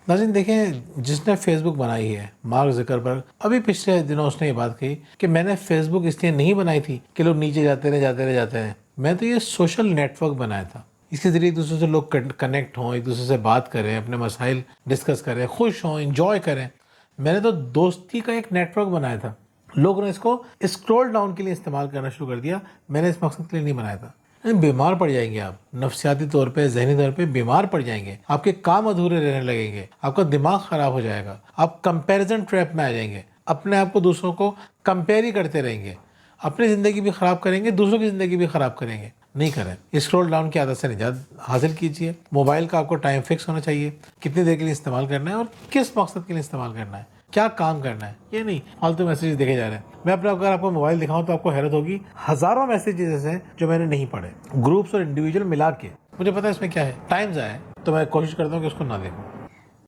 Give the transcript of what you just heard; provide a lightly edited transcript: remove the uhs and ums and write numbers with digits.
नाज़रीन देखें, जिसने फेसबुक बनाई है मार्क ज़करबर्ग, अभी पिछले दिनों उसने ये बात कही कि मैंने फेसबुक इसलिए नहीं बनाई थी कि लोग नीचे जाते रहे। मैं तो ये सोशल नेटवर्क बनाया था, इसके ज़रिए एक दूसरे से लोग कनेक्ट हों, एक दूसरे से बात करें, अपने मसाइल डिस्कस करें, खुश हों, इंजॉय करें। मैंने तो दोस्ती का एक नेटवर्क बनाया था। लोगों ने इसको स्क्रॉल डाउन के लिए इस्तेमाल करना शुरू कर दिया। मैंने इस मकसद के लिए नहीं बनाया था। बीमार पड़ जाएंगे आप, नफ्सियाती तौर पे, जहनी तौर पे बीमार पड़ जाएंगे। आपके काम अधूरे रहने लगेंगे, आपका दिमाग खराब हो जाएगा, आप कंपैरिजन ट्रैप में आ जाएंगे, अपने आप को दूसरों को कंपेयर ही करते रहेंगे, अपनी ज़िंदगी भी ख़राब करेंगे, दूसरों की ज़िंदगी भी ख़राब करेंगे। नहीं करें। स्क्रॉल डाउन की आदत से निजात हासिल कीजिए। मोबाइल का आपको टाइम फिक्स होना चाहिए, कितनी देर के लिए इस्तेमाल करना है और किस मकसद के लिए इस्तेमाल करना है, क्या काम करना है। ये नहीं फालतू मैसेज देखे जा रहे हैं। मैं अपना अगर आपको मोबाइल दिखाऊं तो आपको हैरत होगी, हज़ारों मैसेजेस हैं जो मैंने नहीं पढ़े, ग्रुप्स और इंडिविजुअल मिला के। मुझे पता है इसमें क्या है, टाइम ज़ाया है, तो मैं कोशिश करता हूँ कि उसको ना देखूँ।